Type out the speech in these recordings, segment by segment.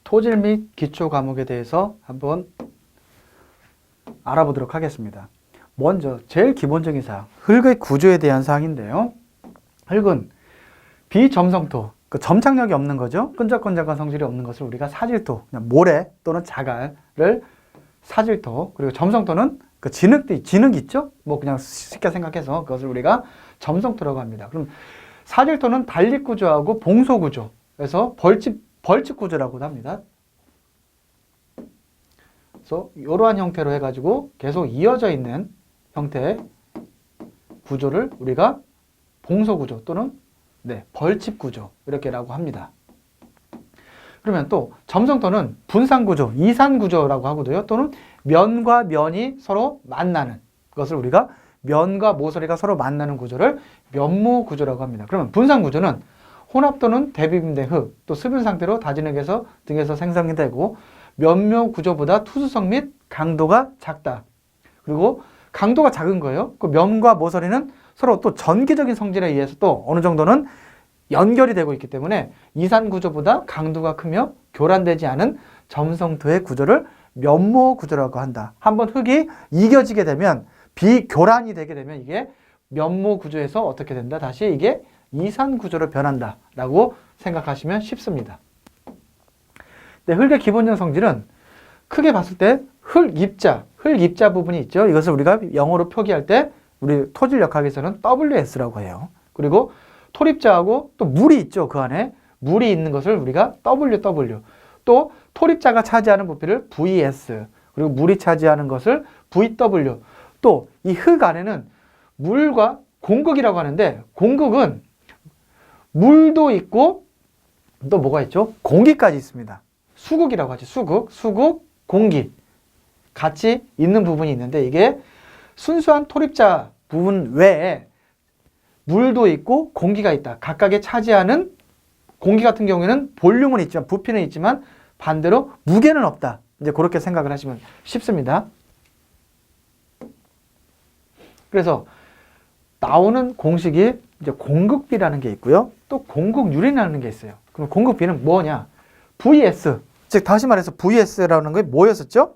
토질 및 기초 과목에 대해서 한번 알아보도록 하겠습니다. 먼저 제일 기본적인 사항, 흙의 구조에 대한 사항인데요. 흙은 비점성토, 점착력이 없는 거죠. 끈적끈적한 성질이 없는 것을 우리가 사질토, 그냥 모래 또는 자갈을 사질토, 그리고 점성토는 그 진흙 있죠? 뭐 그냥 쉽게 생각해서 그것을 우리가 점성토라고 합니다. 그럼 사질토는 단립 구조하고 봉소 구조, 그래서 벌집 구조라고도 합니다. 그래서 이러한 형태로 해가지고 계속 이어져 있는 형태의 구조를 우리가 봉소 구조 또는 벌집 구조 이렇게라고 합니다. 그러면 또 점성토는 분산 구조, 이산 구조라고 하고도요. 또는 면과 면이 서로 만나는 것을 우리가 면과 모서리가 서로 만나는 구조를 면모 구조라고 합니다. 그러면 분산 구조는 혼합 또는 대비분된 흙, 또 수분 상태로 다진 흙에서 등에서 생성이 되고 면모 구조보다 투수성 및 강도가 작다. 그리고 강도가 작은 거예요. 그 면과 모서리는 서로 또 전기적인 성질에 의해서 또 어느 정도는 연결이 되고 있기 때문에 이산 구조보다 강도가 크며 교란되지 않은 점성토의 구조를 면모 구조라고 한다. 한번 흙이 이겨지게 되면 비교란이 되게 되면 이게 면모 구조에서 어떻게 된다? 다시 이게 이산 구조로 변한다 라고 생각하시면 쉽습니다. 흙의 기본적 성질은 크게 봤을 때 흙입자 부분이 있죠. 이것을 우리가 영어로 표기할 때 우리 토질 역학에서는 WS라고 해요. 그리고 토립자하고 또 물이 있죠. 그 안에 물이 있는 것을 우리가 WW, 또 토립자가 차지하는 부피를 VS, 그리고 물이 차지하는 것을 VW. 또 이 흙 안에는 물과 공극이라고 하는데, 공극은 물도 있고 또 뭐가 있죠? 공기까지 있습니다. 수극이라고 하죠. 수극, 공기 같이 있는 부분이 있는데, 이게 순수한 토립자 부분 외에 물도 있고 공기가 있다. 각각의 차지하는, 공기 같은 경우에는 볼륨은 있지만, 부피는 있지만 반대로 무게는 없다. 이제 그렇게 생각을 하시면 쉽습니다. 그래서 나오는 공식이 이제 공극비라는 게 있고요. 또 공극률이라는 게 있어요. 그럼 공극비는 뭐냐? VS. 즉 다시 말해서 VS라는 게 뭐였었죠?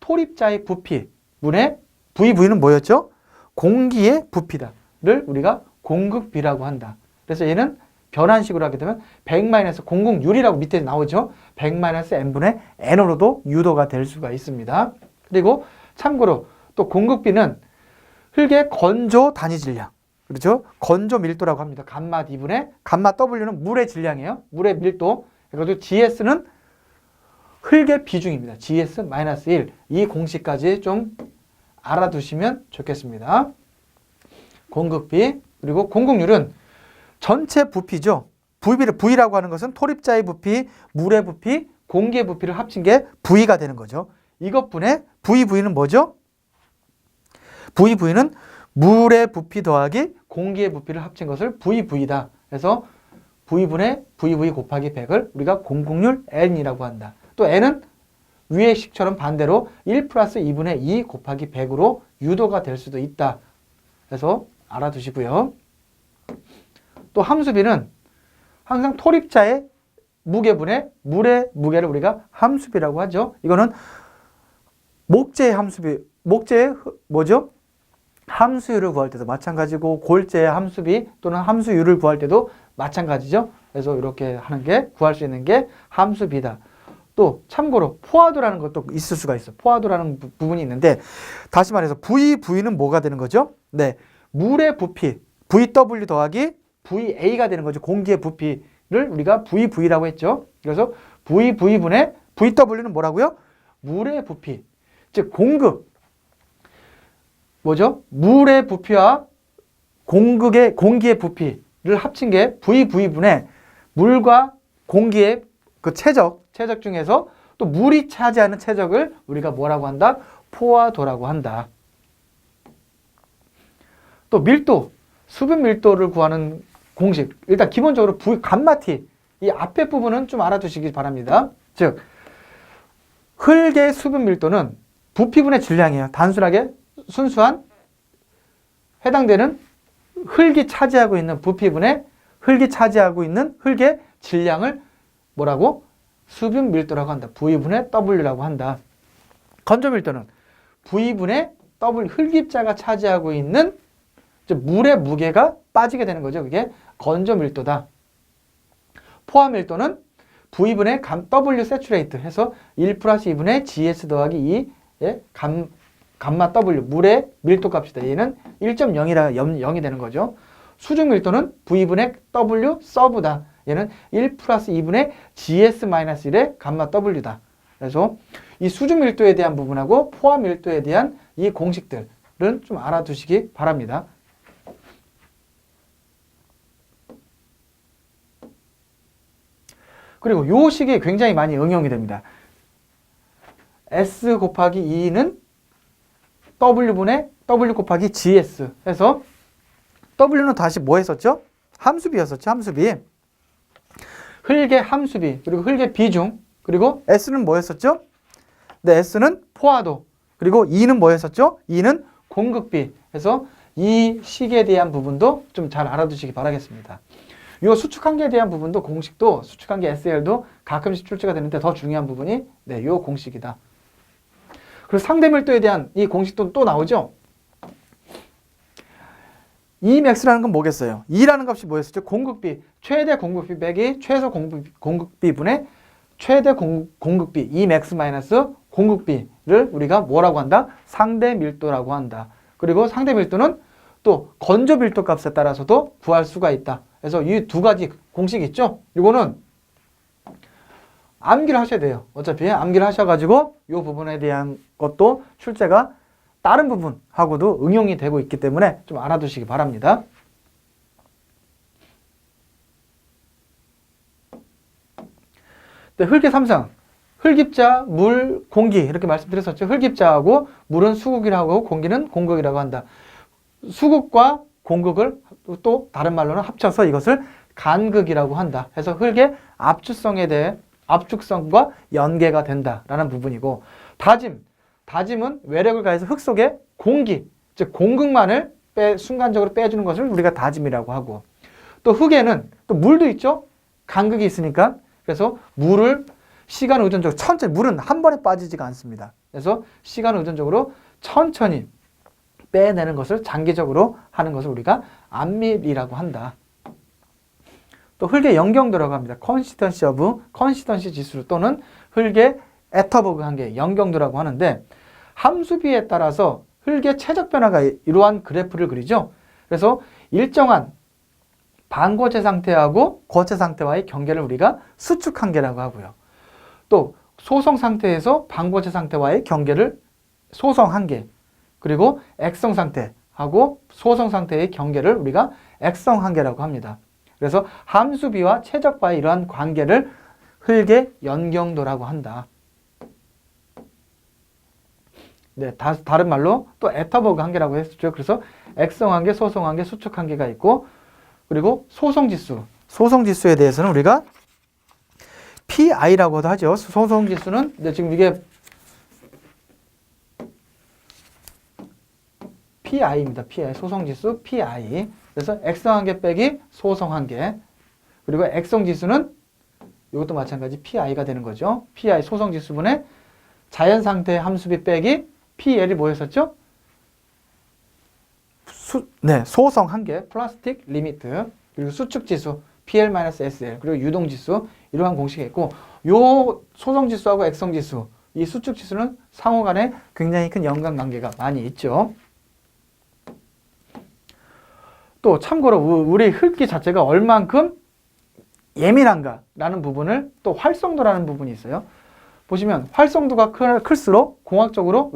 토립자의 부피 분의 VV는 뭐였죠? 공기의 부피다를 우리가 공극비라고 한다. 그래서 얘는 변환식으로 하게 되면 100- 공극률이라고 밑에 나오죠. 100-n분의 n으로도 유도가 될 수가 있습니다. 그리고 참고로 또 공극비는 흙의 건조 단위 질량, 그렇죠? 건조 밀도라고 합니다. 감마 D분의 감마 W는 물의 질량이에요. 물의 밀도. 그리고 GS는 흙의 비중입니다. GS-1. 이 공식까지 좀 알아두시면 좋겠습니다. 공극비, 그리고 공극률은 전체 부피죠. V라고 하는 것은 토립자의 부피, 물의 부피, 공기의 부피를 합친 게 V가 되는 거죠. 이것분의 VV는 뭐죠? VV는 물의 부피 더하기 공기의 부피를 합친 것을 VV다. 그래서 V분의 VV 곱하기 100을 우리가 공극률 N이라고 한다. 또 N은 위의 식처럼 반대로 1 플러스 2분의 2 곱하기 100으로 유도가 될 수도 있다. 그래서 알아두시고요. 또 함수비는 항상 토립자의 무게분의 물의 무게를 우리가 함수비라고 하죠. 이거는 목재의 함수비, 목재의 뭐죠? 함수율을 구할 때도 마찬가지고, 골재의 함수비 또는 함수율을 구할 때도 마찬가지죠. 그래서 이렇게 하는 게, 구할 수 있는 게 함수비다. 또 참고로 포화도라는 것도 있을 수가 있어. 포화도라는 부분이 있는데, 다시 말해서 VV는 뭐가 되는 거죠? 물의 부피 VW 더하기 VA가 되는 거죠. 공기의 부피를 우리가 VV라고 했죠. 그래서 VV분의 VW는 뭐라고요? 물의 부피, 즉 공극, 뭐죠? 물의 부피와 공기의 부피를 합친 게 VV분의 물과 공기의 그 최적 중에서 또 물이 차지하는 최적을 우리가 뭐라고 한다? 포화도라고 한다. 또 밀도, 수분 밀도를 구하는 공식. 일단 기본적으로 감마 T, 이 앞에 부분은 좀 알아두시기 바랍니다. 즉 흙의 수분 밀도는 부피분의 질량이에요. 단순하게 순수한 해당되는 흙이 차지하고 있는 부피분의 흙이 차지하고 있는 흙의 질량을 뭐라고? 수분 밀도라고 한다. V분의 W라고 한다. 건조 밀도는 V분의 W, 흙입자가 차지하고 있는 물의 무게가 빠지게 되는 거죠. 그게 건조 밀도다. 포화 밀도는 V분의 W 세츄레이트 해서 1 플러스 2분의 GS 더하기 2의 감마 W, 물의 밀도 값이다. 얘는 1.0이라 0이 되는 거죠. 수중 밀도는 V분의 W 서브다. 얘는 1 플러스 2분의 GS-1의 감마 W다. 그래서 이 수중 밀도에 대한 부분하고 포화 밀도에 대한 이 공식들은 좀 알아두시기 바랍니다. 그리고 요 식이 굉장히 많이 응용이 됩니다. S 곱하기 2는 W분의 W 곱하기 GS 해서 W는 다시 뭐 했었죠? 함수비였었죠. 함수비. 흙의 함수비, 그리고 흙의 비중, 그리고 S는 뭐 했었죠? 네, S는 포화도, 그리고 E는 뭐 했었죠? E는 공급비 해서 이 식에 대한 부분도 좀 잘 알아두시기 바라겠습니다. 이 수축한계에 대한 부분도 공식도 수축한계 SL도 가끔씩 출제가 되는데 더 중요한 부분이 네, 이 공식이다. 그리고 상대밀도에 대한 이 공식도 또 나오죠. Emax라는 건 뭐겠어요? E라는 값이 뭐였었죠? 공급비, 최대 공급비 빼기 최소 공급비분의 최대 공급비, Emax 마이너스 공급비를 우리가 뭐라고 한다? 상대밀도라고 한다. 그리고 상대밀도는 또 건조밀도 값에 따라서도 구할 수가 있다. 그래서 이 두 가지 공식 있죠? 이거는 암기를 하셔야 돼요. 어차피 암기를 하셔가지고 이 부분에 대한 것도 출제가 다른 부분하고도 응용이 되고 있기 때문에 좀 알아두시기 바랍니다. 네, 흙의 삼상. 흙입자, 물, 공기 이렇게 말씀드렸었죠. 흙입자하고 물은 수국이라고 하고 공기는 공극이라고 한다. 수국과 공극을 또 다른 말로는 합쳐서 이것을 간극이라고 한다. 해서 흙의 압축성에 대해 압축성과 연계가 된다라는 부분이고, 다짐은 외력을 가해서 흙 속에 공기, 즉 공극만을 순간적으로 빼주는 것을 우리가 다짐이라고 하고, 또 흙에는 또 물도 있죠. 간극이 있으니까. 그래서 물을 시간 의존적으로 천천히, 물은 한 번에 빠지지가 않습니다. 그래서 시간 의존적으로 천천히 빼내는 것을 장기적으로 하는 것을 우리가 암밀이라고 한다. 또 흙의 연경도라고 합니다. 컨시던시 지수 또는 흙의 에터버그 한계, 연경도라고 하는데, 함수비에 따라서 흙의 최적 변화가 이러한 그래프를 그리죠. 그래서 일정한 반고체 상태하고 고체 상태와의 경계를 우리가 수축 한계라고 하고요. 또 소성 상태에서 반고체 상태와의 경계를 소성 한계, 그리고 액성 상태하고 소성 상태의 경계를 우리가 액성 한계라고 합니다. 그래서 함수비와 최적바의 이러한 관계를 흙의 연경도라고 한다. 네, 다른 말로 또 에터버그 한계라고 했었죠. 그래서 액성 한계, 소성 한계, 수축 한계가 있고, 그리고 소성지수에 대해서는 우리가 PI라고도 하죠. 소성지수는 지금 이게 PI입니다. PI, 소성지수 PI. 그래서 액성 한계 빼기 소성 한계. 그리고 액성지수는 이것도 마찬가지 PI가 되는 거죠. PI 소성지수분의 자연상태 함수비 빼기 PL이 뭐였었죠? 소성 한계, 플라스틱 리미트, 그리고 수축지수 PL-SL, 그리고 유동지수, 이러한 공식이 있고, 요 소성지수하고 액성지수, 이 수축지수는 상호간에 굉장히 큰 연관관계가 많이 있죠. 또 참고로 우리 흙기 자체가 얼만큼 예민한가라는 부분을, 또 활성도라는 부분이 있어요. 보시면 활성도가 클수록 공학적으로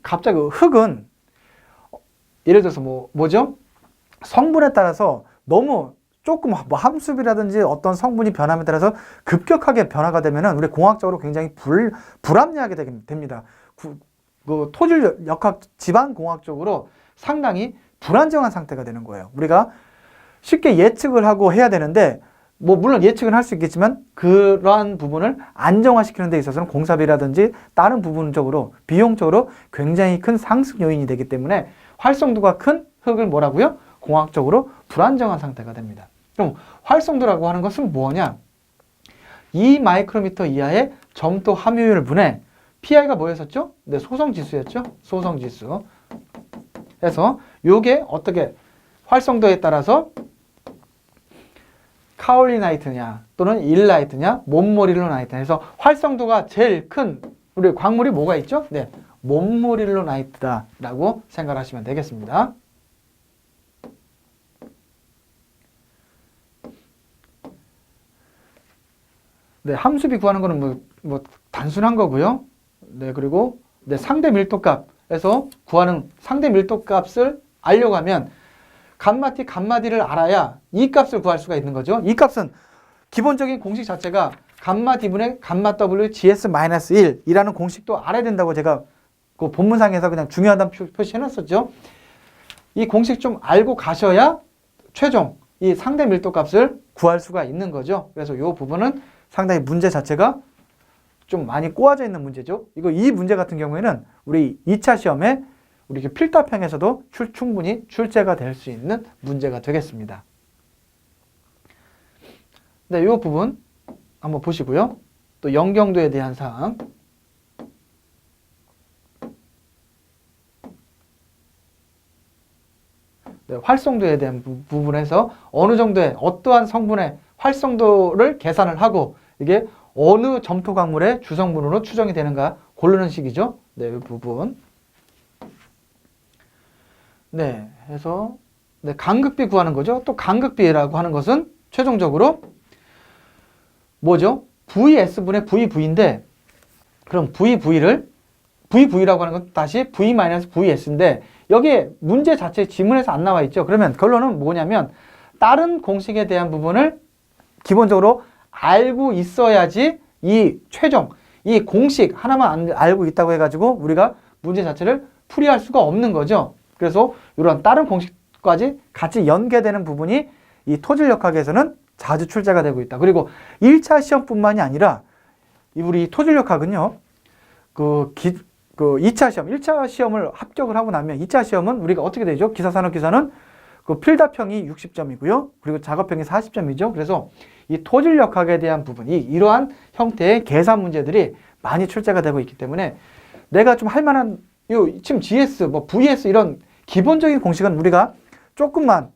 갑자기 흙은 예를 들어서 뭐죠? 성분에 따라서 너무 조금 함수비라든지 어떤 성분이 변함에 따라서 급격하게 변화가 되면은 우리 공학적으로 굉장히 불합리하게 됩니다. 토질 역학 집안 공학적으로 상당히 불안정한 상태가 되는 거예요. 우리가 쉽게 예측을 하고 해야 되는데, 물론 예측은 할 수 있겠지만 그러한 부분을 안정화시키는 데 있어서는 공사비라든지 다른 부분적으로 비용적으로 굉장히 큰 상승 요인이 되기 때문에 활성도가 큰 흙을 뭐라고요? 공학적으로 불안정한 상태가 됩니다. 그럼 활성도라고 하는 것은 뭐냐? 2 마이크로미터 이하의 점토 함유율 분해 PI가 뭐였었죠? 네, 소성지수였죠? 소성지수. 그래서 요게 어떻게 활성도에 따라서 카올리나이트냐 또는 일라이트냐 몬모릴로나이트 해서 활성도가 제일 큰 우리 광물이 뭐가 있죠? 네, 몬모릴로나이트다라고 생각하시면 되겠습니다. 네, 함수비 구하는 거는 뭐 단순한 거고요. 네, 그리고 네, 상대 밀도값에서 구하는 상대 밀도값을 알려고 하면 감마 T, 감마 D를 알아야 이 값을 구할 수가 있는 거죠. 이 값은 기본적인 공식 자체가 감마 D분의 감마 W GS-1이라는 공식도 알아야 된다고 제가 그 본문상에서 그냥 중요하다는 표시해놨었죠. 이 공식 좀 알고 가셔야 최종 이 상대 밀도 값을 구할 수가 있는 거죠. 그래서 이 부분은 상당히 문제 자체가 좀 많이 꼬아져 있는 문제죠. 이 문제 같은 경우에는 우리 2차 시험에 우리 필답형에서도 충분히 출제가 될 수 있는 문제가 되겠습니다. 네, 이 부분 한번 보시고요. 또 연경도에 대한 사항. 네, 활성도에 대한 부분에서 어느 정도의 어떠한 성분의 활성도를 계산을 하고 이게 어느 점토 광물의 주성분으로 추정이 되는가 고르는 식이죠. 네, 이 부분. 네, 해서 네, 간극비 구하는 거죠. 또 간극비라고 하는 것은 최종적으로 뭐죠? VS분의 VV인데 그럼 VV라고 하는 건 다시 V-VS인데 여기에 문제 자체 지문에서 안 나와 있죠. 그러면 결론은 뭐냐면 다른 공식에 대한 부분을 기본적으로 알고 있어야지 이 최종 이 공식 하나만 알고 있다고 해가지고 우리가 문제 자체를 풀이할 수가 없는 거죠. 그래서 이런 다른 공식까지 같이 연계되는 부분이 이 토질역학에서는 자주 출제가 되고 있다. 그리고 1차 시험뿐만이 아니라 우리 토질역학은요. 2차 시험, 1차 시험을 합격을 하고 나면 2차 시험은 우리가 어떻게 되죠? 기사산업기사는 그 필답형이 60점이고요. 그리고 작업형이 40점이죠. 그래서 이 토질역학에 대한 부분이 이러한 형태의 계산 문제들이 많이 출제가 되고 있기 때문에 내가 좀 할 만한 지금 GS, VS 이런 기본적인 공식은 우리가 조금만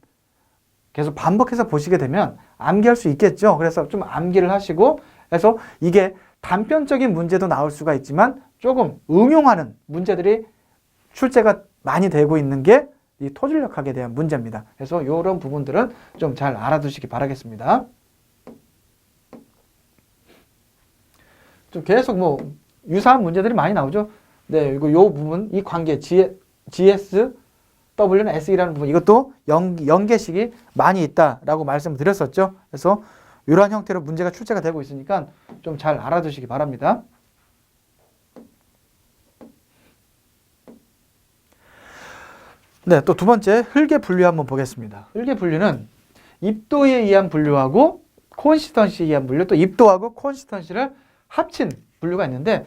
계속 반복해서 보시게 되면 암기할 수 있겠죠. 그래서 좀 암기를 하시고 해서 이게 단편적인 문제도 나올 수가 있지만 조금 응용하는 문제들이 출제가 많이 되고 있는 게 이 토질역학에 대한 문제입니다. 그래서 이런 부분들은 좀 잘 알아두시기 바라겠습니다. 좀 계속 유사한 문제들이 많이 나오죠. 네, 그리고 요 부분, 이 관계 GS, W는 SE라는 부분 이것도 연계식이 많이 있다라고 말씀드렸었죠. 그래서 이러한 형태로 문제가 출제가 되고 있으니까 좀 잘 알아두시기 바랍니다. 네, 또 두 번째 흙의 분류 한번 보겠습니다. 흙의 분류는 입도에 의한 분류하고 콘시스턴시에 의한 분류, 또 입도하고 콘시스턴시를 합친 분류가 있는데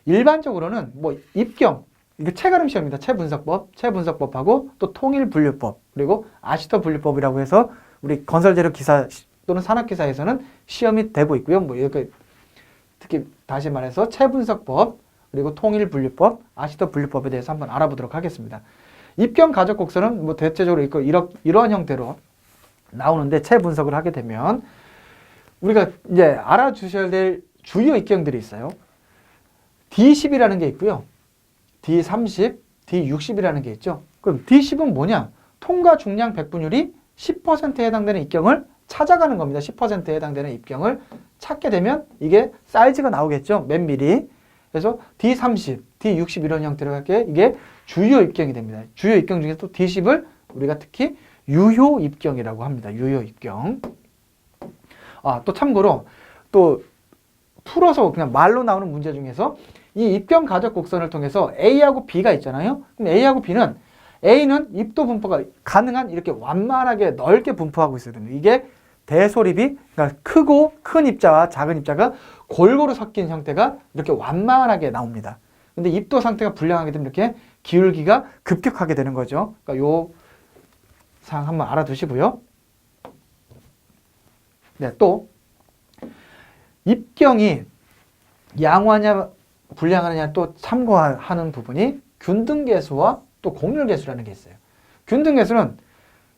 일반적으로는 입경, 이게 체가름 시험입니다. 체분석법하고 또 통일분류법, 그리고 아시터 분류법이라고 해서 우리 건설재료 기사 또는 산업기사에서는 시험이 되고 있고요. 이렇게 특히 다시 말해서 체분석법, 그리고 통일분류법, 아시터 분류법에 대해서 한번 알아보도록 하겠습니다. 입경 가적 곡선은 대체적으로 이러한 형태로 나오는데 체분석을 하게 되면 우리가 이제 알아주셔야 될 주요 입경들이 있어요. D10이라는 게 있고요. D30, D60이라는 게 있죠. 그럼 D10은 뭐냐? 통과 중량 백분율이 10%에 해당되는 입경을 찾아가는 겁니다. 10%에 해당되는 입경을 찾게 되면 이게 사이즈가 나오겠죠. 몇 미리. 그래서 D30, D60 이런 형태로 할게 이게 주요 입경이 됩니다. 주요 입경 중에서 또 D10을 우리가 특히 유효 입경이라고 합니다. 유효 입경. 또 참고로 또 풀어서 그냥 말로 나오는 문제 중에서 이 입경 가적 곡선을 통해서 A하고 B가 있잖아요. 그럼 A하고 B는 A는 입도 분포가 가능한 이렇게 완만하게 넓게 분포하고 있어야 됩니다. 이게 대소립이 그러니까 크고 큰 입자와 작은 입자가 골고루 섞인 형태가 이렇게 완만하게 나옵니다. 근데 입도 상태가 불량하게 되면 이렇게 기울기가 급격하게 되는 거죠. 그러니까 요 사항 한번 알아두시고요. 네, 또 입경이 양호하냐 불량하느냐 또 참고하는 부분이 균등계수와 또 공률계수라는 게 있어요. 균등계수는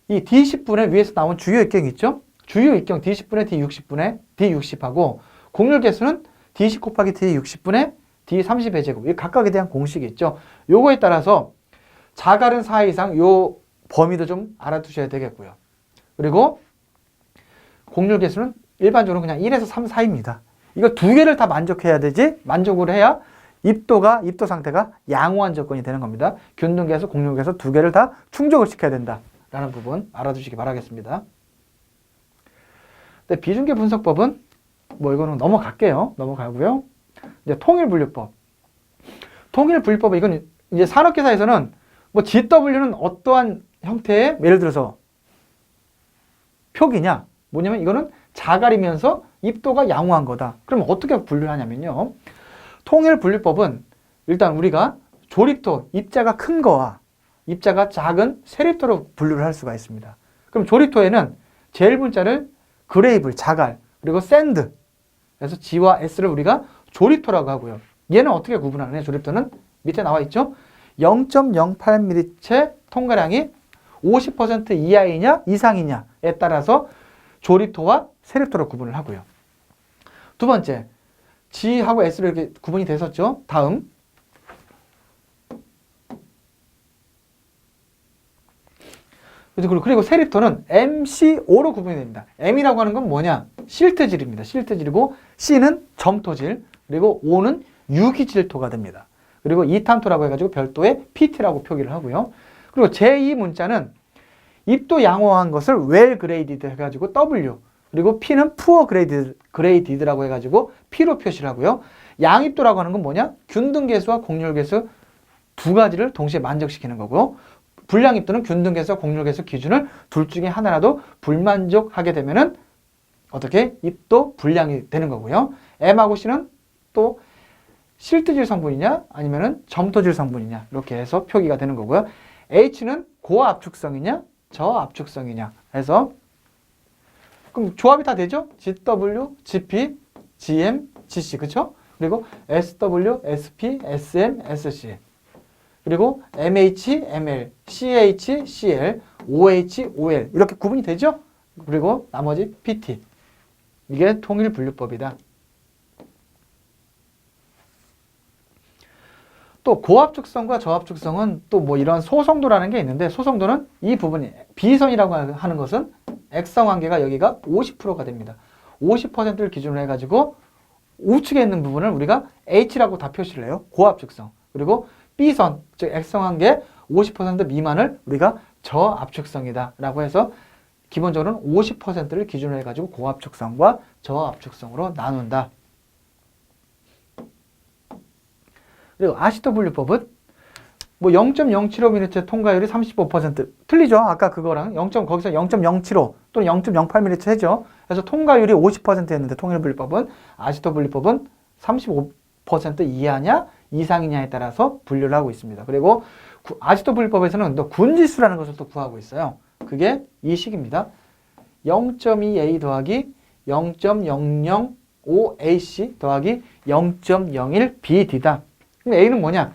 이 D10분의 위에서 나온 주요 입경이 있죠? 주요 입경 D10분의 D60분의 D60하고 공률계수는 D10 곱하기 D60분의 D30의 제곱. 이 각각에 대한 공식이 있죠. 요거에 따라서 자갈은 4 이상 요 범위도 좀 알아두셔야 되겠고요. 그리고 공률계수는 일반적으로 그냥 1에서 3 사이입니다. 이거 두 개를 다 만족해야 되지, 만족을 해야 입도 상태가 양호한 조건이 되는 겁니다. 균등계수, 공률계수 두 개를 다 충족을 시켜야 된다라는 부분 알아두시기 바라겠습니다. 근데 비중계 분석법은 뭐 이거는 넘어가고요. 이제 통일분류법. 통일분류법 이건 이제 산업계사에서는 뭐 GW는 어떠한 형태의 예를 들어서 표기냐 뭐냐면 이거는 자갈이면서 입도가 양호한 거다. 그럼 어떻게 분류를 하냐면요. 통일분류법은 일단 우리가 조립토, 입자가 큰 거와 입자가 작은 세립토로 분류를 할 수가 있습니다. 그럼 조립토에는 제일 문자를 그레이블, 자갈, 그리고 샌드 그래서 G와 S를 우리가 조립토라고 하고요. 얘는 어떻게 구분하느냐? 조립토는 밑에 나와 있죠. 0.08mm체 통과량이 50% 이하이냐 이상이냐에 따라서 조립토와 세립토로 구분을 하고요. 두 번째, G하고 S로 이렇게 구분이 됐었죠. 다음, 그리고 세립토는 MCO로 구분이 됩니다. M이라고 하는 건 뭐냐? 실트질입니다. 실트질이고 C는 점토질, 그리고 O는 유기질토가 됩니다. 그리고 이탄토라고 해가지고 별도의 PT라고 표기를 하고요. 그리고 제2 문자는 입도 양호한 것을 well graded 해가지고 W, 그리고 P는 poor graded라고 해가지고 P로 표시를 하고요. 양입도라고 하는 건 뭐냐? 균등계수와 공률계수 두 가지를 동시에 만족시키는 거고, 불량입도는 균등계수와 공률계수 기준을 둘 중에 하나라도 불만족하게 되면은 어떻게? 입도 불량이 되는 거고요. M하고 C는 또 실트질 성분이냐 아니면은 점토질 성분이냐 이렇게 해서 표기가 되는 거고요. H는 고압축성이냐 저압축성이냐 해서 그럼 조합이 다 되죠? GW, GP, GM, GC 그쵸? 그리고 SW, SP, SM, SC 그리고 MH, ML, CH, CL, OH, OL 이렇게 구분이 되죠? 그리고 나머지 PT 이게 통일분류법이다. 또 고압축성과 저압축성은 또 뭐 이런 소성도라는 게 있는데 소성도는 이 부분이 B선이라고 하는 것은 액성 관계가 여기가 50%가 됩니다. 50%를 기준으로 해가지고 우측에 있는 부분을 우리가 H라고 다 표시를 해요. 고압축성. 그리고 B선, 즉 액성 관계 50% 미만을 우리가 저압축성이다 라고 해서 기본적으로는 50%를 기준으로 해가지고 고압축성과 저압축성으로 나눈다. 그리고 RCW법은 뭐 0.075mm 통과율이 35% 틀리죠. 아까 그거랑 거기서 0.075 또는 0.08mm 해죠. 그래서 통과율이 50%였는데 통일분류법은 RCW법은 35% 이하냐 이상이냐에 따라서 분류를 하고 있습니다. 그리고 RCW법에서는 또 군지수라는 것을 또 구하고 있어요. 그게 이 식입니다. 0.2A 더하기 0.005AC 더하기 0.01BD다. 그럼 A는 뭐냐?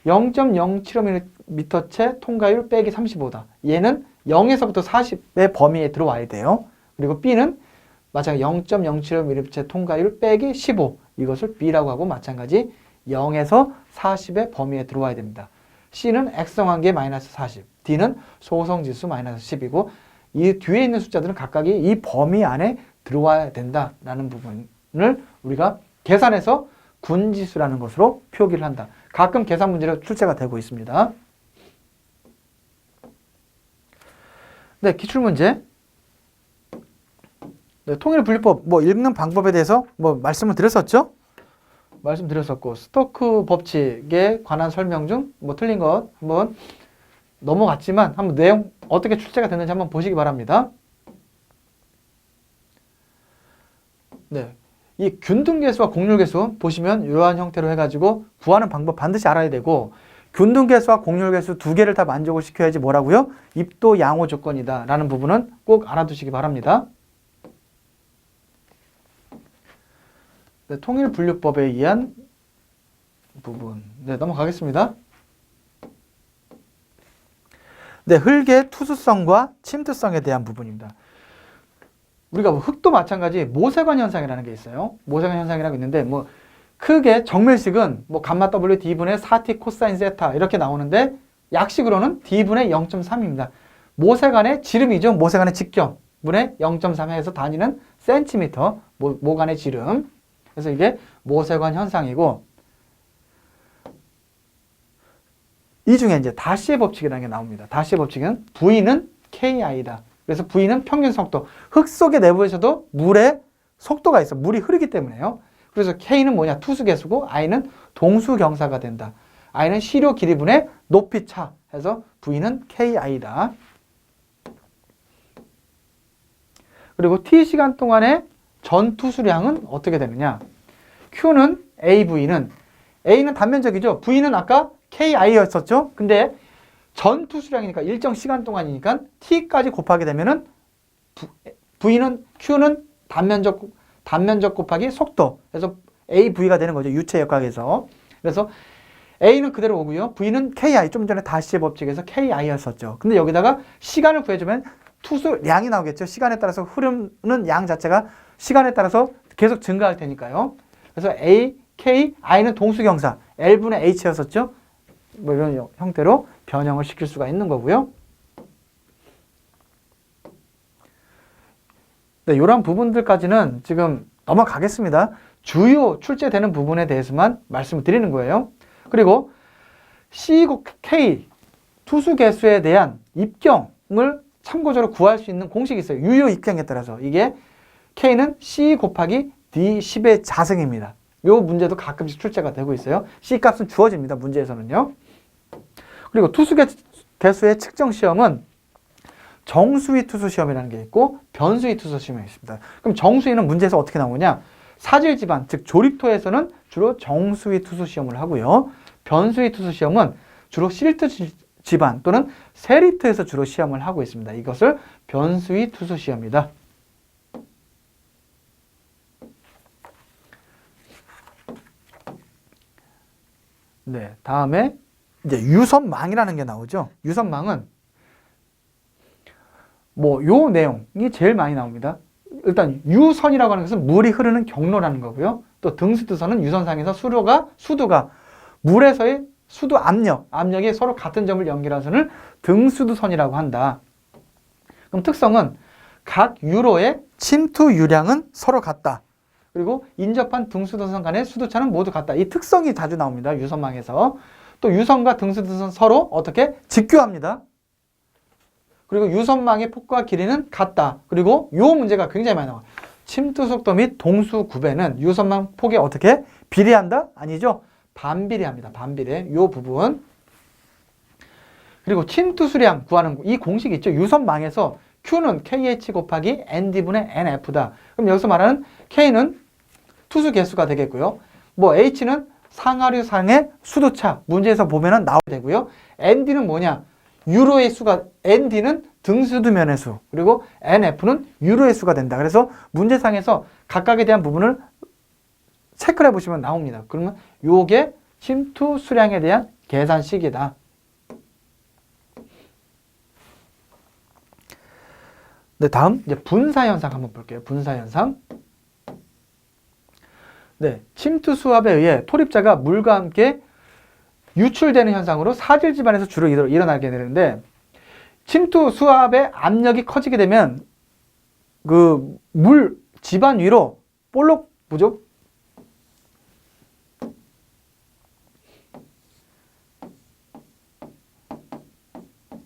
0.075mm체 통과율 빼기 35다. 얘는 0에서부터 40의 범위에 들어와야 돼요. 그리고 B는 마찬가지 0.075mm체 통과율 빼기 15. 이것을 B라고 하고 마찬가지 0에서 40의 범위에 들어와야 됩니다. C는 액성관계 마이너스 40. D는 소성지수 마이너스 10이고 이 뒤에 있는 숫자들은 각각이 이 범위 안에 들어와야 된다라는 부분을 우리가 계산해서 군지수라는 것으로 표기를 한다. 가끔 계산 문제로 출제가 되고 있습니다. 네, 기출문제. 네, 통일분류법 뭐 읽는 방법에 대해서 뭐 말씀을 드렸었죠? 말씀드렸었고 스토크 법칙에 관한 설명 중 뭐 틀린 것 한번 넘어갔지만 한번 내용 어떻게 출제가 됐는지 한번 보시기 바랍니다. 네. 이 균등계수와 공률계수 보시면 이러한 형태로 해가지고 구하는 방법 반드시 알아야 되고 균등계수와 공률계수 두 개를 다 만족을 시켜야지 뭐라고요? 입도 양호 조건이다 라는 부분은 꼭 알아두시기 바랍니다. 네, 통일분류법에 의한 부분. 네, 넘어가겠습니다. 네, 흙의 투수성과 침투성에 대한 부분입니다. 우리가 뭐 흙도 마찬가지 모세관 현상이라는 게 있어요. 모세관 현상이라고 있는데 뭐 크게 정밀식은 뭐 감마 W D분의 4T 코사인 세타 이렇게 나오는데 약식으로는 D분의 0.3입니다. 모세관의 지름이죠. 모세관의 직경 분의 0.3 해서 단위는 센티미터 모관의 지름. 그래서 이게 모세관 현상이고 이 중에 이제 다시의 법칙이라는 게 나옵니다. 다시의 법칙은 V는 KI다. 그래서 V는 평균 속도. 흙 속의 내부에서도 물의 속도가 있어. 물이 흐르기 때문에요. 그래서 K는 뭐냐? 투수계수고 I는 동수경사가 된다. I는 시료 길이분의 높이차 해서 V는 KI다. 그리고 T시간 동안의 전 투수량은 어떻게 되느냐? Q는 AV는 A는 단면적이죠. V는 아까 KI였었죠. 근데 전 투수량이니까 일정 시간 동안이니까 T까지 곱하게 되면은 V는 Q는 단면적 곱하기 속도. 그래서 AV가 되는 거죠. 유체 역학에서. 그래서 A는 그대로 오고요. V는 KI. 좀 전에 다시의 법칙에서 KI였었죠. 근데 여기다가 시간을 구해주면 투수량이 나오겠죠. 시간에 따라서 흐르는 양 자체가 시간에 따라서 계속 증가할 테니까요. 그래서 A, K, I는 동수경사. L분의 H였었죠. 뭐 이런 형태로 변형을 시킬 수가 있는 거고요. 네, 이런 부분들까지는 지금 넘어가겠습니다. 주요 출제되는 부분에 대해서만 말씀을 드리는 거예요. 그리고 C, K 투수 개수에 대한 입경을 참고적으로 구할 수 있는 공식이 있어요. 유효 입경에 따라서. 이게 K는 C 곱하기 D10의 자승입니다. 이 문제도 가끔씩 출제가 되고 있어요. C 값은 주어집니다. 문제에서는요. 그리고 투수 개수의 측정 시험은 정수위 투수 시험이라는 게 있고 변수위 투수 시험이 있습니다. 그럼 정수위는 문제에서 어떻게 나오냐? 사질 지반, 즉 조립토에서는 주로 정수위 투수 시험을 하고요. 변수위 투수 시험은 주로 실트 지반 또는 세리트에서 주로 시험을 하고 있습니다. 이것을 변수위 투수 시험이다. 네, 다음에 이제 유선망이라는 게 나오죠. 유선망은 뭐 요 내용이 제일 많이 나옵니다. 일단 유선이라고 하는 것은 물이 흐르는 경로라는 거고요. 또 등수두선은 유선상에서 수도가 물에서의 수도 압력이 서로 같은 점을 연결한 선을 등수두선이라고 한다. 그럼 특성은 각 유로의 침투 유량은 서로 같다. 그리고 인접한 등수두선 간의 수도차는 모두 같다. 이 특성이 자주 나옵니다. 유선망에서. 또 유선과 등수두선 서로 어떻게 직교합니다. 그리고 유선망의 폭과 길이는 같다. 그리고 이 문제가 굉장히 많이 나와요. 침투 속도 및 동수 구배는 유선망 폭에 어떻게 비례한다? 아니죠. 반비례합니다. 반비례. 이 부분. 그리고 침투 수량 구하는 이 공식이 있죠. 유선망에서 Q는 KH 곱하기 ND분의 NF다. 그럼 여기서 말하는 K는 투수 개수가 되겠고요. 뭐 H는 상하류상의 수도차. 문제에서 보면은 나오게 되고요. ND는 뭐냐? 유로의 수가, ND는 등수두면의 수, 그리고 NF는 유로의 수가 된다. 그래서 문제상에서 각각에 대한 부분을 체크를 해보시면 나옵니다. 그러면 요게 침투 수량에 대한 계산식이다. 네, 다음 이제 분사현상 한번 볼게요. 분사현상. 네, 침투 수압에 의해 토립자가 물과 함께 유출되는 현상으로 사질 지반에서 주로 일어나게 되는데, 침투 수압의 압력이 커지게 되면 그 물 지반 위로 볼록 뭐죠?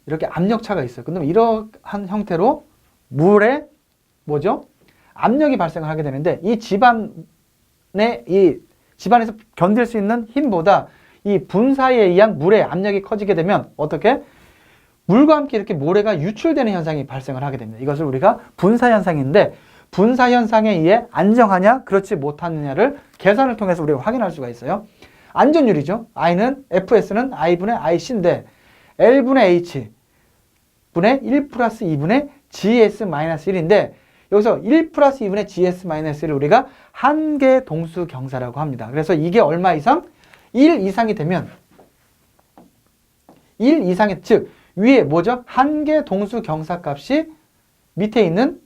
이렇게 압력차가 있어요. 그러면 이러한 형태로 물에 뭐죠? 압력이 발생을 하게 되는데, 이 집안에서 견딜 수 있는 힘보다 이 분사에 의한 물의 압력이 커지게 되면 어떻게? 물과 함께 이렇게 모래가 유출되는 현상이 발생을 하게 됩니다. 이것을 우리가 분사 현상인데, 분사 현상에 의해 안정하냐 그렇지 못하느냐를 계산을 통해서 우리가 확인할 수가 있어요. 안전율이죠. FS는 I분의 IC인데 L분의 H 분의 1 플러스 2분의 GS 마이너스 1인데, 여기서 1 플러스 2분의 GS-1을 우리가 한계 동수 경사라고 합니다. 그래서 이게 얼마 이상? 1 이상이 되면 1 이상의 즉 위에 뭐죠? 한계 동수 경사 값이 밑에 있는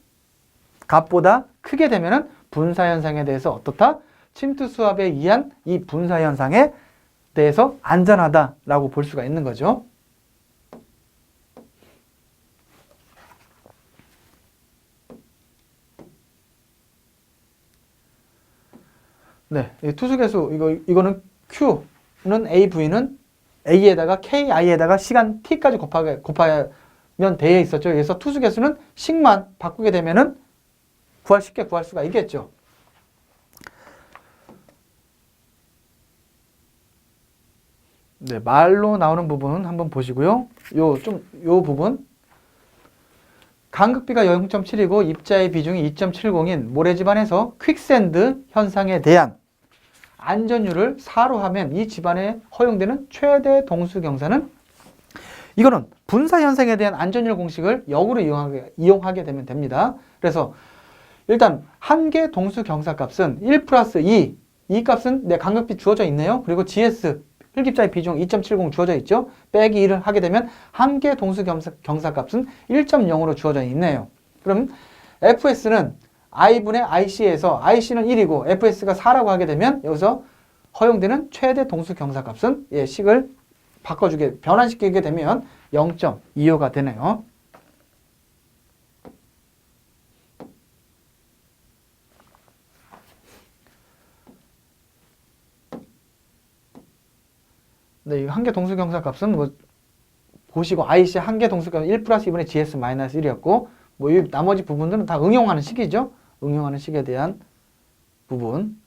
값보다 크게 되면은 분사 현상에 대해서 어떻다? 침투 수압에 의한 이 분사 현상에 대해서 안전하다라고 볼 수가 있는 거죠. 네, 투수계수 이거는 Q는 AV는 A에다가 KI에다가 시간 T까지 곱하면 되어 있었죠. 그래서 투수계수는 식만 바꾸게 되면은 쉽게 구할 수가 있겠죠. 네, 말로 나오는 부분 한번 보시고요. 요 부분. 간극비가 0.7이고 입자의 비중이 2.70인 모래집안에서 퀵샌드 현상에 대한 안전율을 4로 하면 이 집안에 허용되는 최대 동수 경사는 이거는 분사 현상에 대한 안전율 공식을 역으로 이용하게 되면 됩니다. 그래서 일단 한계 동수 경사 값은 1 플러스 2. 이 값은 내 간극비 주어져 있네요. 그리고 GS 흡입자의 비중 2.70 주어져 있죠. 빼기 1을 하게 되면 한계 동수 경사 값은 1.0으로 주어져 있네요. 그럼 FS는 I분의 IC에서 IC는 1이고 FS가 4라고 하게 되면 여기서 허용되는 최대 동수 경사 값은 식을 변환시키게 되면 0.25가 되네요. 네, 이 한계 동수 경사 값은 뭐 보시고 IC 한계 동수 값은 1 플러스 2분의 GS-1이었고 뭐 이 나머지 부분들은 다 응용하는 식이죠. 응용하는 식에 대한 부분.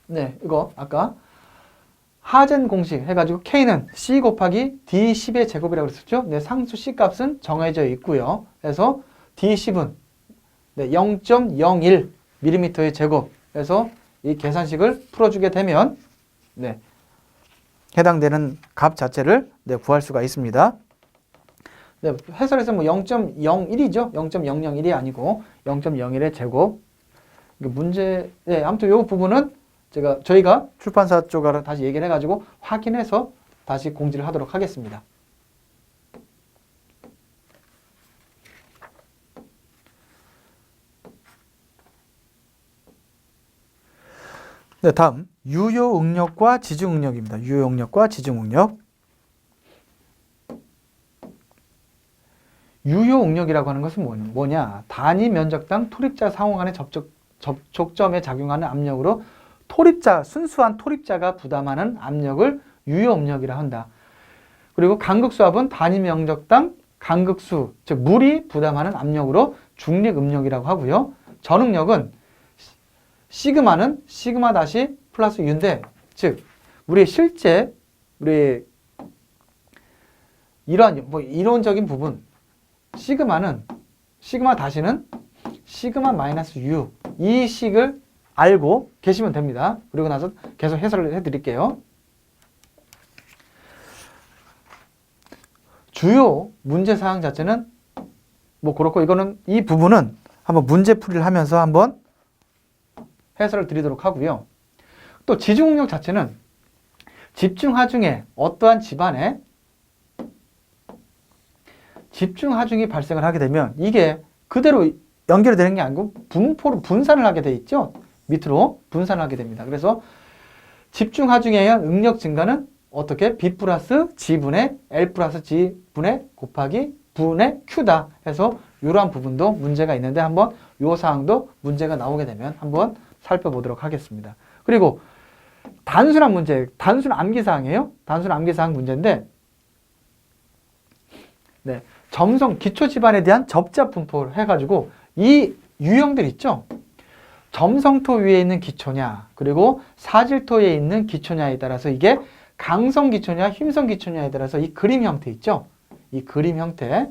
네, 이거 아까 하젠 공식 해가지고 K는 C 곱하기 D10의 제곱이라고 그랬었죠. 네, 상수 C 값은 정해져 있고요. 그래서 D10은 네, 0.01mm의 제곱. 그래서 이 계산식을 풀어주게 되면 네, 해당되는 값 자체를 구할 수가 있습니다. 네, 해설에서 뭐 0.01이죠. 0.001이 아니고 0.01의 제곱. 문제, 네, 아무튼 이 부분은 저희가 출판사 쪽으로 다시 얘기를 해가지고 확인해서 다시 공지를 하도록 하겠습니다. 네, 다음 유효응력과 지중응력입니다. 유효응력과 지중응력. 유효응력이라고 하는 것은 뭐냐? 단위 면적당 토립자 상호 간의 접촉점에 작용하는 압력으로 순수한 토립자가 부담하는 압력을 유효응력이라 한다. 그리고 간극수압은 단위 면적당 간극수, 즉 물이 부담하는 압력으로 중립응력이라고 하고요. 전응력은 시그마는 시그마 다시 플러스 U인데, 즉 우리 이러한 이론적인 부분, 시그마 다시는 시그마 마이너스 U 이 식을 알고 계시면 됩니다. 그리고 나서 계속 해설을 해드릴게요. 주요 문제사항 자체는 뭐 그렇고 이 부분은 한번 문제풀이를 하면서 한번 해설을 드리도록 하고요. 또 지중응력 자체는 집중하중에 어떠한 집안에 집중하중이 발생을 하게 되면 이게 그대로 연결이 되는 게 아니고 분산을 하게 돼 있죠. 밑으로 분산을 하게 됩니다. 그래서 집중하중에 의한 응력 증가는 어떻게? B 플러스 G분의 L 플러스 G분의 곱하기 분의 Q다 해서 이러한 부분도 문제가 있는데 한번 이 사항도 문제가 나오게 되면 한번 살펴보도록 하겠습니다. 그리고 단순한 문제, 단순 암기사항이에요. 단순 암기사항 문제인데 네, 점성 기초 집안에 대한 접자 분포를 해가지고 이 유형들 있죠. 점성토 위에 있는 기초냐 그리고 사질토에 있는 기초냐에 따라서 이게 강성 기초냐 힘성 기초냐에 따라서 이 그림 형태 있죠. 이 그림 형태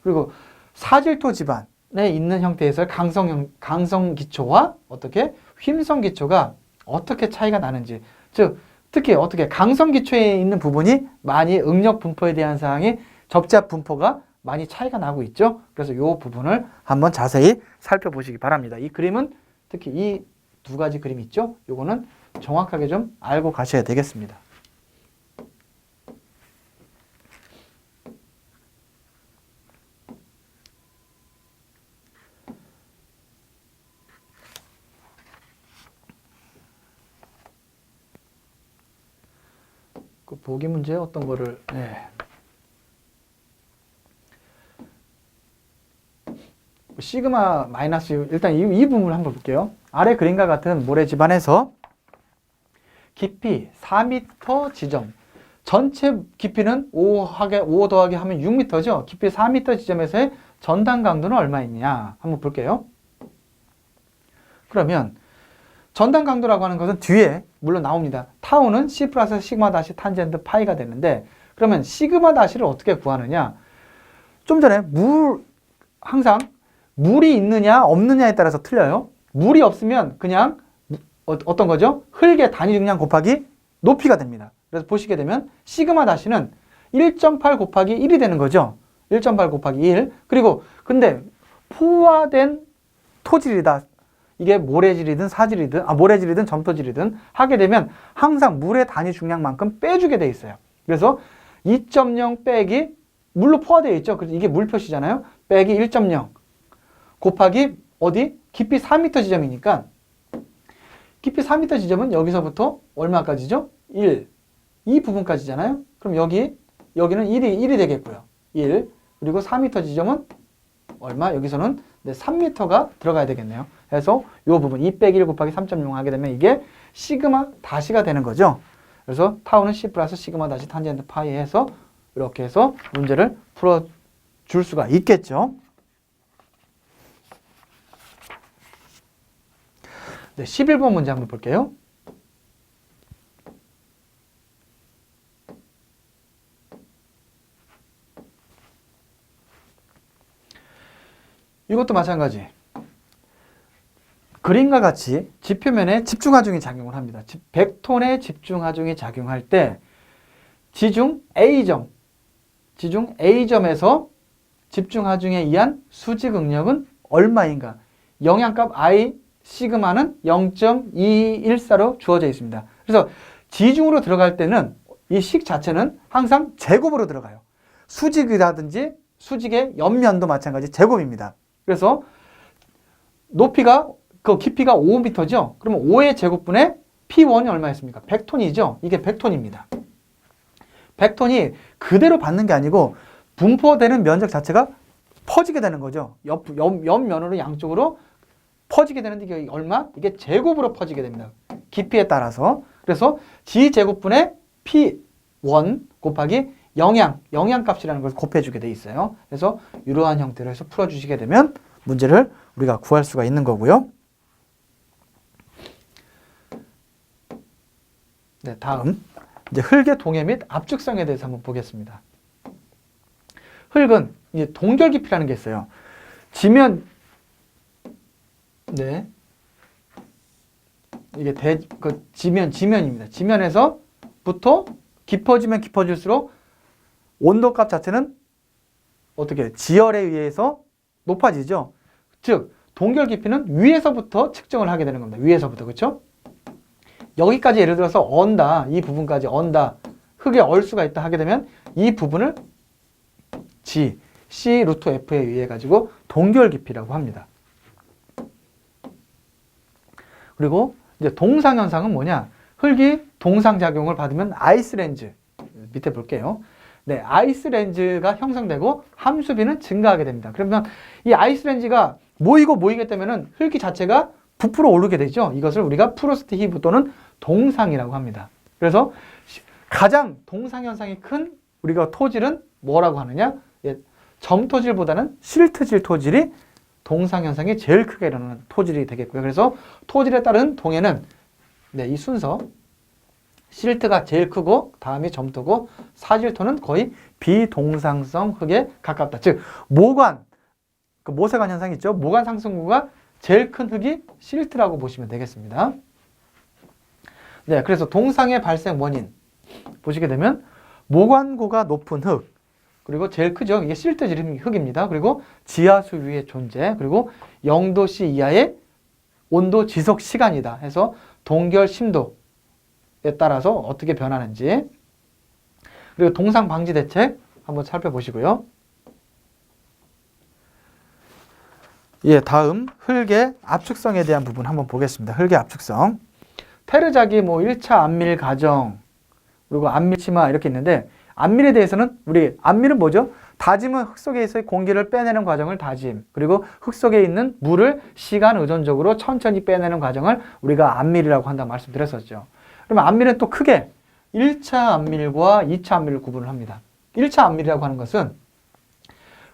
그리고 사질토 집안에 있는 형태에서 강성 기초와 어떻게 힘성 기초가 어떻게 차이가 나는지, 즉 특히 어떻게 강성 기초에 있는 부분이 많이 응력 분포에 대한 사항이 적재합 분포가 많이 차이가 나고 있죠. 그래서 이 부분을 한번 자세히 살펴보시기 바랍니다. 이 그림은 특히 이 두 가지 그림 있죠. 요거는 정확하게 좀 알고 가셔야 되겠습니다. 그 보기 문제 어떤 거를 시그마 마이너스 일단 이 부분을 한번 볼게요. 아래 그림과 같은 모래 집안에서 깊이 4m 지점, 전체 깊이는 5 더하기 하면 6m죠. 깊이 4m 지점에서의 전단 강도는 얼마이냐 한번 볼게요. 그러면 전단 강도라고 하는 것은 뒤에 물론 나옵니다. 타우는 C 플러스 시그마 다시 탄젠트 파이가 되는데, 그러면 시그마 다시를 어떻게 구하느냐? 좀 전에 항상 물이 있느냐 없느냐에 따라서 틀려요. 물이 없으면 그냥 어떤 거죠? 흙의 단위 중량 곱하기 높이가 됩니다. 그래서 보시게 되면 시그마 다시는 1.8 곱하기 1이 되는 거죠. 1.8 곱하기 1. 그리고 근데 포화된 토질이다. 이게 모래질이든 모래질이든 점토질이든 하게 되면 항상 물의 단위 중량만큼 빼주게 돼 있어요. 그래서 2.0 빼기 물로 포화되어 있죠. 그래서 이게 물 표시잖아요. 빼기 1.0 곱하기 어디? 깊이 4m 지점이니까 깊이 4m 지점은 여기서부터 얼마까지죠? 1. 이 부분까지잖아요. 그럼 여기는 1이 되겠고요. 1. 그리고 4m 지점은 얼마? 여기서는 3m가 들어가야 되겠네요. 그래서 이 부분 2 빼기 1 곱하기 3.0 하게 되면 이게 시그마 다시가 되는 거죠. 그래서 타우는 C 플러스 시그마 다시 탄젠트 파이 해서 이렇게 해서 문제를 풀어줄 수가 있겠죠. 네, 11번 문제 한번 볼게요. 이것도 마찬가지. 그림과 같이 지표면에 집중하중이 작용을 합니다. 100톤의 집중하중이 작용할 때 지중 A점에서 집중하중에 의한 수직 응력은 얼마인가? 영향값 I 시그마는 0.214로 주어져 있습니다. 그래서 지중으로 들어갈 때는 이 식 자체는 항상 제곱으로 들어가요. 수직이라든지 수직의 옆면도 마찬가지 제곱입니다. 그래서 높이가 깊이가 5m죠. 그러면 5의 제곱분의 P1이 얼마였습니까? 100톤이죠. 이게 100톤입니다. 100톤이 그대로 받는 게 아니고 분포되는 면적 자체가 퍼지게 되는 거죠. 옆면으로 양쪽으로 퍼지게 되는데 이게 얼마? 이게 제곱으로 퍼지게 됩니다. 깊이에 따라서. 그래서 G제곱분의 P1 곱하기 영향값이라는 걸 곱해주게 돼 있어요. 그래서 이러한 형태로 해서 풀어주시게 되면 문제를 우리가 구할 수가 있는 거고요. 네, 다음 이제 흙의 동해 및 압축성에 대해서 한번 보겠습니다. 흙은 이제 동결 깊이라는 게 있어요. 이게 지면입니다. 지면에서부터 깊어지면 깊어질수록 온도값 자체는 어떻게 지열에 의해서 높아지죠. 즉 동결 깊이는 위에서부터 측정을 하게 되는 겁니다. 위에서부터. 그렇죠? 여기까지 예를 들어서 언다. 이 부분까지 언다. 흙에 얼 수가 있다 하게 되면 이 부분을 C 루트 F에 의해 가지고 동결 깊이라고 합니다. 그리고 이제 동상 현상은 뭐냐? 흙이 동상 작용을 받으면 아이스렌즈 밑에 볼게요. 네, 아이스렌즈가 형성되고 함수비는 증가하게 됩니다. 그러면 이 아이스렌즈가 모이게 되면은 흙이 자체가 부풀어 오르게 되죠. 이것을 우리가 프로스트 히브 또는 동상이라고 합니다. 그래서 가장 동상 현상이 큰 우리가 토질은 뭐라고 하느냐? 점토질보다는 실트질 토질이 동상 현상이 제일 크게 일어나는 토질이 되겠고요. 그래서 토질에 따른 동해는 이 순서 실트가 제일 크고 다음이 점토고 사질토는 거의 비동상성 흙에 가깝다. 즉 모관, 모세관 현상이 있죠. 모관 상승구가 제일 큰 흙이 실트라고 보시면 되겠습니다. 네, 그래서 동상의 발생 원인 보시게 되면 모관고가 높은 흙, 그리고 제일 크죠. 이게 실뜨질 흙입니다. 그리고 지하수 위의 존재. 그리고 0도씨 이하의 온도 지속 시간이다 해서 동결 심도에 따라서 어떻게 변하는지, 그리고 동상 방지 대책 한번 살펴보시고요. 예, 다음 흙의 압축성에 대한 부분 한번 보겠습니다. 흙의 압축성. 테르자기 1차 안밀 과정, 그리고 안밀 치마 이렇게 있는데, 안밀에 대해서는 우리 안밀은 뭐죠? 다짐은 흙 속에서의 공기를 빼내는 과정을 다짐, 그리고 흙 속에 있는 물을 시간 의존적으로 천천히 빼내는 과정을 우리가 안밀이라고 한다고 말씀드렸었죠. 그러면 안밀은 또 크게 1차 안밀과 2차 안밀을 구분을 합니다. 1차 안밀이라고 하는 것은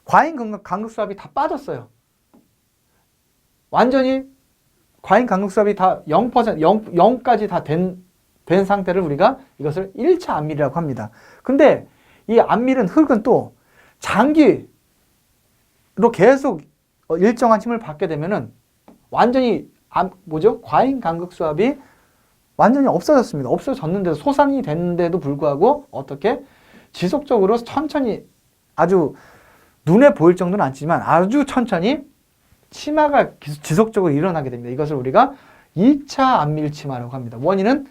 과잉 강극수압이 다 빠졌어요. 완전히 과잉 강극수압이 다 0까지 다 된 상태를 우리가 이것을 1차 안밀이라고 합니다. 근데 이 안밀은, 흙은 또 장기로 계속 일정한 힘을 받게 되면은 완전히 과잉 강극수압이 완전히 없어졌습니다. 없어졌는데도, 소산이 됐는데도 불구하고 어떻게 지속적으로 천천히, 아주 눈에 보일 정도는 않지만 아주 천천히 치마가 지속적으로 일어나게 됩니다. 이것을 우리가 2차 안밀 치마라고 합니다. 원인은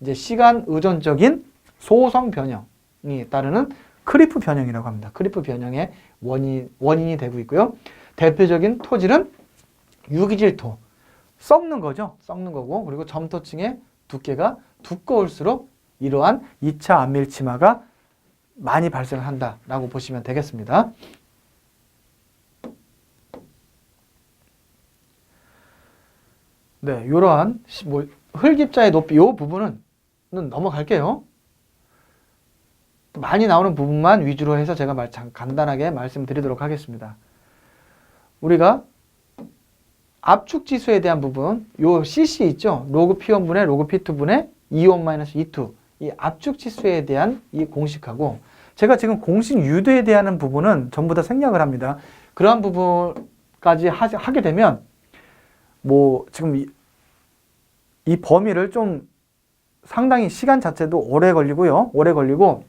이제 시간 의존적인 소성 변형이 따르는 크리프 변형이라고 합니다. 크리프 변형의 원인이 되고 있고요. 대표적인 토질은 유기질토, 썩는 거죠. 썩는 거고, 그리고 점토층의 두께가 두꺼울수록 이러한 2차 안밀 치마가 많이 발생한다라고 보시면 되겠습니다. 네, 이러한 흙입자의 높이, 이 부분은 넘어갈게요. 많이 나오는 부분만 위주로 해서 제가 간단하게 말씀드리도록 하겠습니다. 우리가 압축 지수에 대한 부분, 요 CC 있죠? 로그 P1분의 로그 P2분의 E1-E2, 이 압축 지수에 대한 이 공식하고, 제가 지금 공식 유도에 대한 부분은 전부 다 생략을 합니다. 그러한 부분까지 하게 되면 지금 이 범위를 좀 상당히 시간 자체도 오래 걸리고요. 오래 걸리고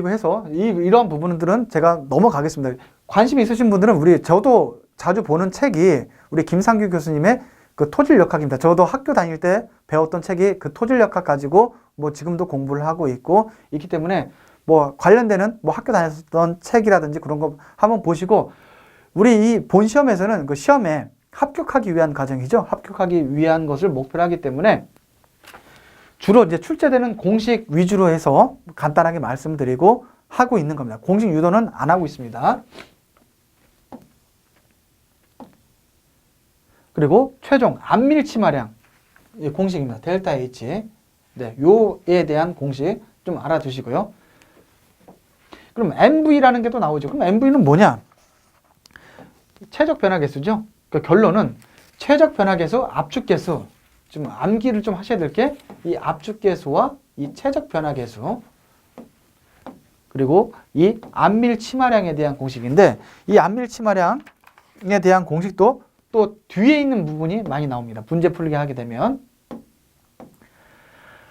해서 이러한 부분들은 제가 넘어가겠습니다. 관심 있으신 분들은 저도 자주 보는 책이 우리 김상규 교수님의 그 토질역학입니다. 저도 학교 다닐 때 배웠던 책이 그 토질역학 가지고 지금도 공부를 하고 있기 때문에 관련되는 학교 다녔던 책이라든지 그런 거 한번 보시고, 우리 이 본 시험에서는 그 시험에 합격하기 위한 과정이죠. 합격하기 위한 것을 목표로 하기 때문에 주로 이제 출제되는 공식 위주로 해서 간단하게 말씀드리고 하고 있는 겁니다. 공식 유도는 안 하고 있습니다. 그리고 최종 안밀 치마량 공식입니다. 델타 H. 네, 요에 대한 공식 좀 알아두시고요. 그럼 MV라는 게 또 나오죠. 그럼 MV는 뭐냐? 최적 변화 개수죠. 그 결론은 최적 변화 개수, 압축 개수. 좀 암기를 좀 하셔야 될 게 이 압축 개수와 이 최적 변화 개수, 그리고 이 안밀 치마량에 대한 공식인데, 이 안밀 치마량에 대한 공식도 또 뒤에 있는 부분이 많이 나옵니다. 문제 풀게 하게 되면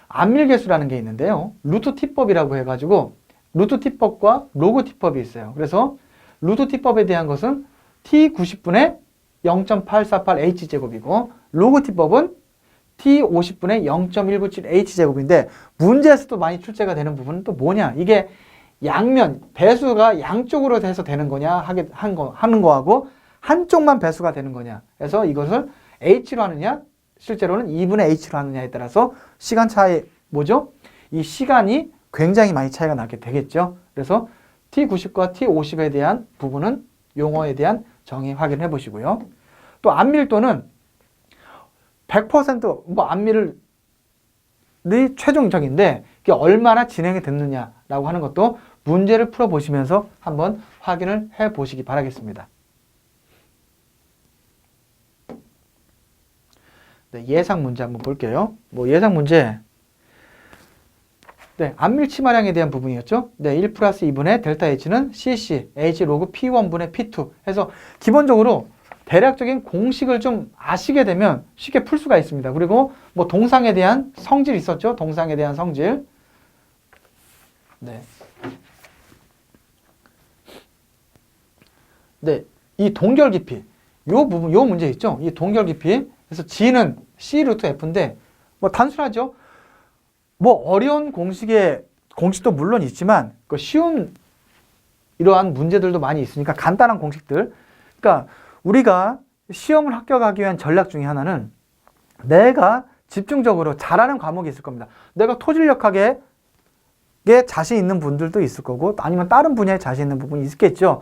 안밀 개수라는 게 있는데요. 루트 T법이라고 해가지고 루트 T법과 로그 T법이 있어요. 그래서 루트 T법에 대한 것은 T90분의 0.848H제곱이고, 로그 T법은 T50분의 0.197H제곱인데, 문제에서 또 많이 출제가 되는 부분은 또 뭐냐? 이게 양면, 배수가 양쪽으로 돼서 되는 거냐 하는 거하고 한쪽만 배수가 되는 거냐. 그래서 이것을 H로 하느냐, 실제로는 2분의 H로 하느냐에 따라서 시간 차이, 이 시간이 굉장히 많이 차이가 나게 되겠죠. 그래서 T90과 T50에 대한 부분은 용어에 대한 정의 확인해 보시고요. 또 안밀도는 100% 안밀이 최종적인데 이게 얼마나 진행이 됐느냐라고 하는 것도 문제를 풀어 보시면서 한번 확인을 해 보시기 바라겠습니다. 네, 예상 문제 한번 볼게요. 예상 문제. 네, 안밀 치마량에 대한 부분이었죠. 네, 1 플러스 2분의 델타 H는 CC, H 로그 P1분의 P2 해서 기본적으로 대략적인 공식을 좀 아시게 되면 쉽게 풀 수가 있습니다. 그리고 뭐 동상에 대한 성질 있었죠? 동상에 대한 성질. 네. 네. 이 동결 깊이. 요 부분, 요 문제 있죠? 이 동결 깊이. 그래서 G는 C 루트 F인데, 뭐 단순하죠? 뭐 어려운 공식도 물론 있지만, 그 쉬운 이러한 문제들도 많이 있으니까 간단한 공식들. 그러니까 우리가 시험을 합격하기 위한 전략 중에 하나는 내가 집중적으로 잘하는 과목이 있을 겁니다. 내가 토질력학에 자신 있는 분들도 있을 거고 아니면 다른 분야에 자신 있는 부분이 있겠죠.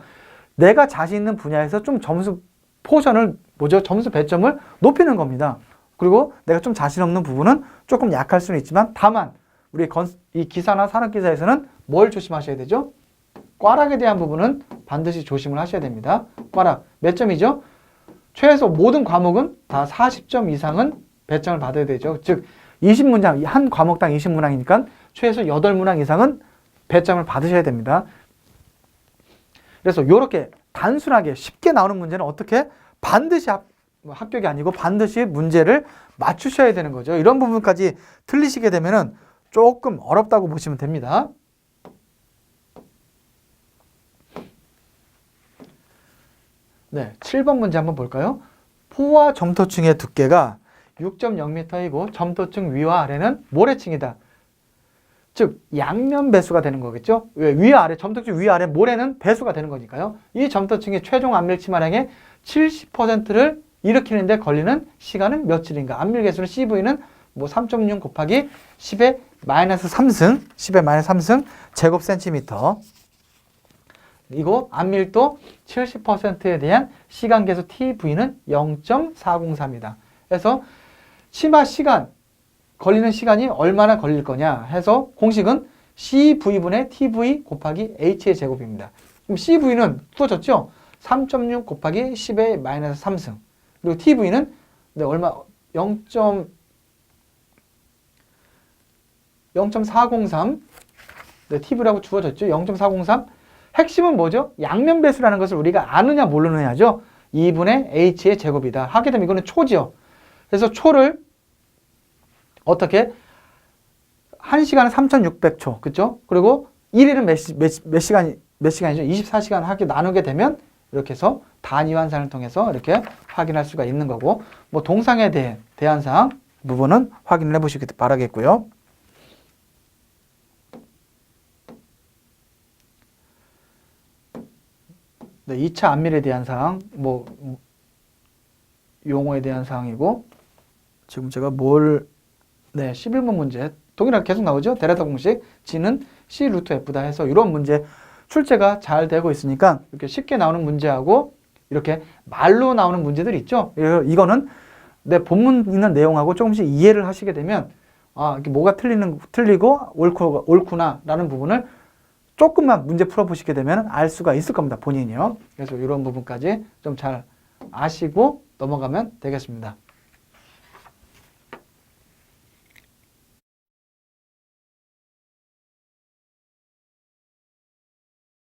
내가 자신 있는 분야에서 좀 점수 포션을 점수 배점을 높이는 겁니다. 그리고 내가 좀 자신 없는 부분은 조금 약할 수는 있지만 다만 우리 이 기사나 산업기사에서는 뭘 조심하셔야 되죠? 꽈락에 대한 부분은 반드시 조심을 하셔야 됩니다. 꽈락 몇 점이죠? 최소 모든 과목은 다 40점 이상은 배점을 받아야 되죠. 즉 20문장, 한 과목당 20문항이니까 최소 8문항 이상은 배점을 받으셔야 됩니다. 그래서 이렇게 단순하게 쉽게 나오는 문제는 어떻게 반드시 합격이 아니고 반드시 문제를 맞추셔야 되는 거죠. 이런 부분까지 틀리시게 되면은 조금 어렵다고 보시면 됩니다. 네, 7번 문제 한번 볼까요? 포와 점토층의 두께가 6.0m이고 점토층 위와 아래는 모래층이다. 즉 양면 배수가 되는 거겠죠. 위와 아래, 점토층 위와 아래 모래는 배수가 되는 거니까요. 이 점토층의 최종 압밀 침하량의 70%를 일으키는데 걸리는 시간은 며칠인가? 압밀 계수는 CV는 뭐 3.6 곱하기 10의 마이너스 3승, 10의 마이너스 3승 제곱센티미터. 이거 압밀도 70%에 대한 시간 계수 TV는 0.403이다. 그래서 치마 시간, 걸리는 시간이 얼마나 걸릴 거냐 해서 공식은 CV분의 TV 곱하기 H의 제곱입니다. 그럼 CV는 풀어졌죠? 3.6 곱하기 10의 마이너스 3승. 그리고 TV는 얼마? 0.403. 네, TV라고 주어졌죠? 0.403. 핵심은 뭐죠? 양면 배수라는 것을 우리가 아느냐 모르느냐죠. 2분의 H의 제곱이다. 하게 되면 이거는 초죠. 그래서 초를 어떻게 1시간은 3,600초. 그죠? 그리고 1일은 몇 시간이죠? 24시간 하게 나누게 되면 이렇게 해서 단위 환산을 통해서 이렇게 확인할 수가 있는 거고, 뭐 동상에 대한 사항 부분은 확인을 해 보시기 바라겠고요. 네, 2차 압밀에 대한 사항, 뭐 용어에 대한 사항이고, 지금 제가 11번 문제 동일하게 계속 나오죠. 데라다 공식 G는 C 루트 F다 해서 이런 문제 출제가 잘 되고 있으니까 이렇게 쉽게 나오는 문제하고 이렇게 말로 나오는 문제들 있죠. 이거는 내 본문 있는 내용하고 조금씩 이해를 하시게 되면 이게 뭐가 틀리고 옳구나 라는 부분을 조금만 문제 풀어보시게 되면 알 수가 있을 겁니다. 본인이요. 그래서 이런 부분까지 좀 잘 아시고 넘어가면 되겠습니다.